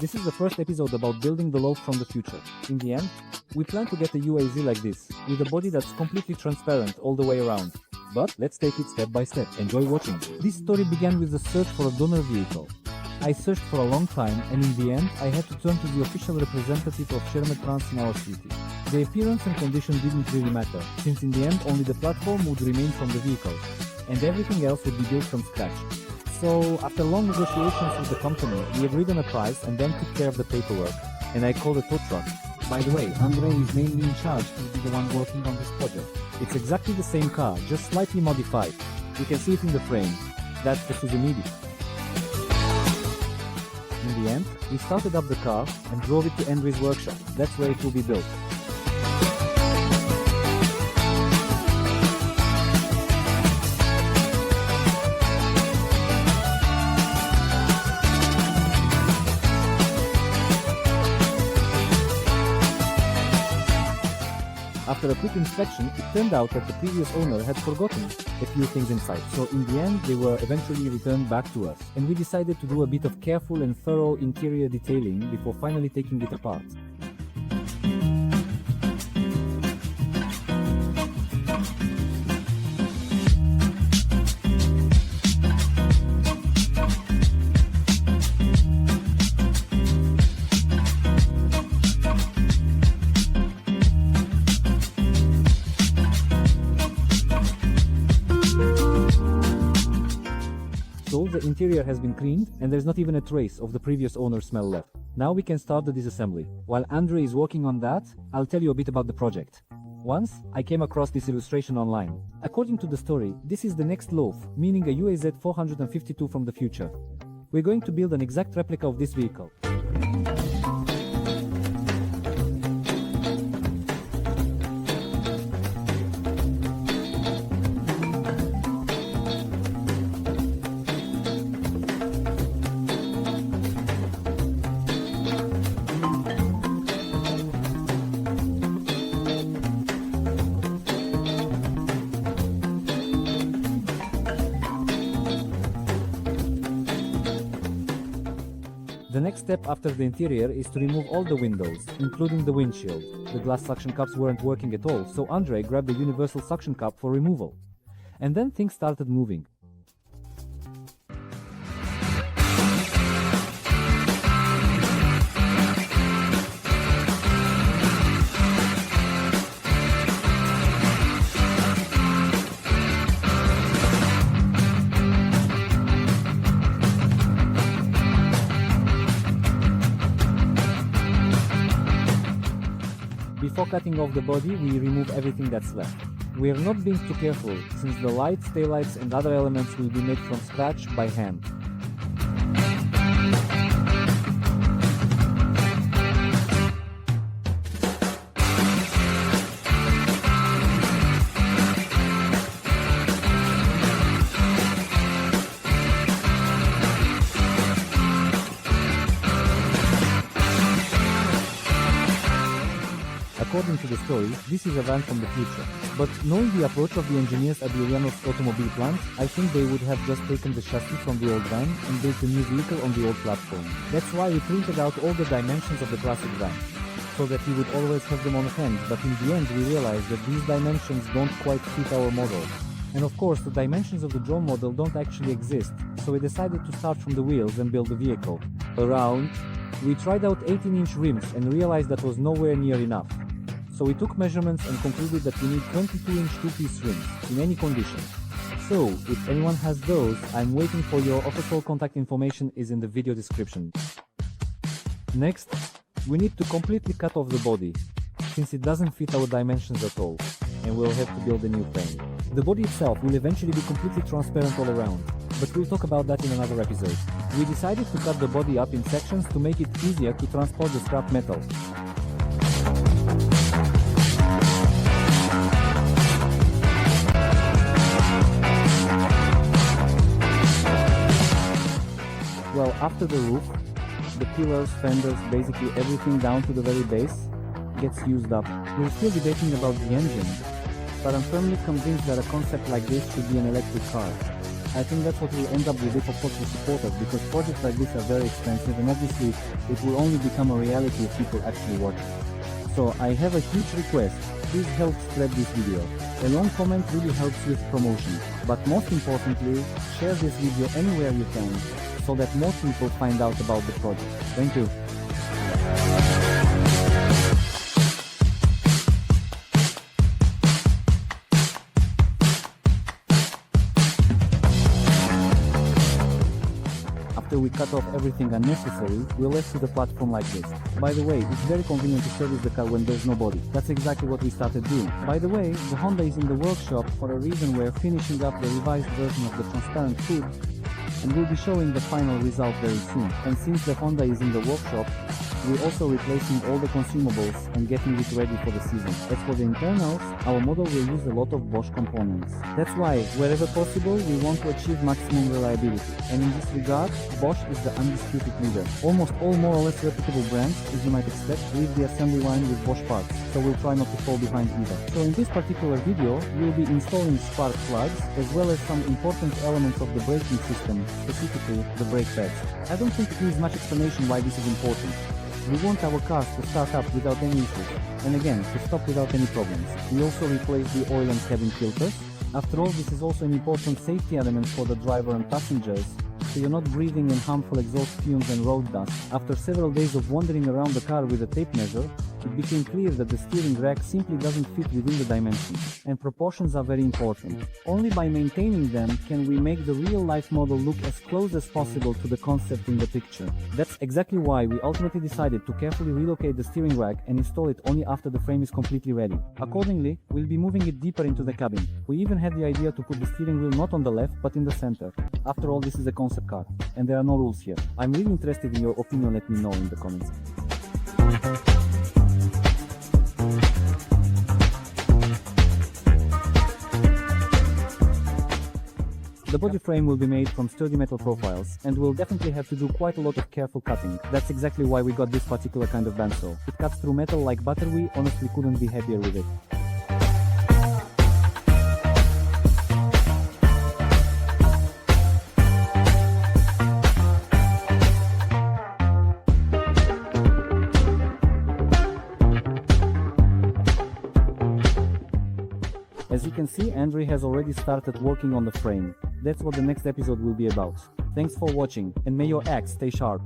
This is the first episode about building the loaf from the future. In the end, we plan to get a UAZ like this, with a body that's completely transparent all the way around. But let's take it step by step. Enjoy watching. This story began with the search for a donor vehicle. I searched for a long time, and in the end, I had to turn to the official representative of Trans in our city. The appearance and condition didn't really matter, since in the end only the platform would remain from the vehicle, and everything else would be built from scratch. So, after long negotiations with the company, we agreed on a price and then took care of the paperwork, and I called a tow truck. By the way, Andre is mainly in charge to be the one working on this project. It's exactly the same car, just slightly modified. You can see it in the frame. That's the Suzuki. In the end, we started up the car and drove it to Andre's workshop. That's where it will be built. After a quick inspection, it turned out that the previous owner had forgotten a few things inside, so in the end they were eventually returned back to us, and we decided to do a bit of careful and thorough interior detailing before finally taking it apart. So the interior has been cleaned, and there's not even a trace of the previous owner's smell left. Now we can start the disassembly. While Andre is working on that, I'll tell you a bit about the project. Once, I came across this illustration online. According to the story, this is the next loaf, meaning a UAZ 452 from the future. We're going to build an exact replica of this vehicle. The next step after the interior is to remove all the windows, including the windshield. The glass suction cups weren't working at all, so Andre grabbed the universal suction cup for removal. And then things started moving. Before cutting off the body, we remove everything that's left. We are not being too careful, since the lights, taillights and other elements will be made from scratch by hand. According to the story, this is a van from the future. But knowing the approach of the engineers at the Ulanovsk automobile plant, I think they would have just taken the chassis from the old van and built a new vehicle on the old platform. That's why we printed out all the dimensions of the classic van, so that we would always have them on hand, but in the end we realized that these dimensions don't quite fit our model. And of course, the dimensions of the drone model don't actually exist, so we decided to start from the wheels and build the vehicle. Around, we tried out 18-inch rims and realized that was nowhere near enough. So we took measurements and concluded that we need 22-inch two-piece rims, in any condition. So, if anyone has those, I'm waiting for your official contact information is in the video description. Next, we need to completely cut off the body, since it doesn't fit our dimensions at all, and we'll have to build a new frame. The body itself will eventually be completely transparent all around, but we'll talk about that in another episode. We decided to cut the body up in sections to make it easier to transport the scrap metal. Well, after the roof, the pillars, fenders, basically everything down to the very base gets used up. We're still debating about the engine, but I'm firmly convinced that a concept like this should be an electric car. I think that's what we'll end up with if of course we support us, because projects like this are very expensive and obviously it will only become a reality if people actually watch it. So I have a huge request, please help spread this video. A long comment really helps with promotion, but most importantly, share this video anywhere you can, so that more people find out about the project. Thank you. After we cut off everything unnecessary, we're left with a platform like this. By the way, it's very convenient to service the car when there's no body. That's exactly what we started doing. By the way, the Honda is in the workshop for a reason. We're finishing up the revised version of the transparent hood, and we'll be showing the final result very soon. And since the Honda is in the workshop, we're also replacing all the consumables and getting it ready for the season. As for the internals, our model will use a lot of Bosch components. That's why, wherever possible, we want to achieve maximum reliability. And in this regard, Bosch is the undisputed leader. Almost all more or less reputable brands, as you might expect, leave the assembly line with Bosch parts, so we'll try not to fall behind either. So in this particular video, we'll be installing spark plugs, as well as some important elements of the braking system, specifically the brake pads. I don't think it needs much explanation why this is important. We want our cars to start up without any issues, and again, to stop without any problems. We also replace the oil and cabin filters. After all, this is also an important safety element for the driver and passengers, so you're not breathing in harmful exhaust fumes and road dust. After several days of wandering around the car with a tape measure, it became clear that the steering rack simply doesn't fit within the dimensions, and proportions are very important. Only by maintaining them can we make the real-life model look as close as possible to the concept in the picture. That's exactly why we ultimately decided to carefully relocate the steering rack and install it only after the frame is completely ready. Accordingly, we'll be moving it deeper into the cabin. We even had the idea to put the steering wheel not on the left but in the center. After all, this is a concept car, and there are no rules here. I'm really interested in your opinion, let me know in the comments. The body frame will be made from sturdy metal profiles, and we'll definitely have to do quite a lot of careful cutting. That's exactly why we got this particular kind of bandsaw. It cuts through metal like butter. We honestly couldn't be happier with it. As you can see, Andre has already started working on the frame. That's what the next episode will be about. Thanks for watching, and may your axe stay sharp.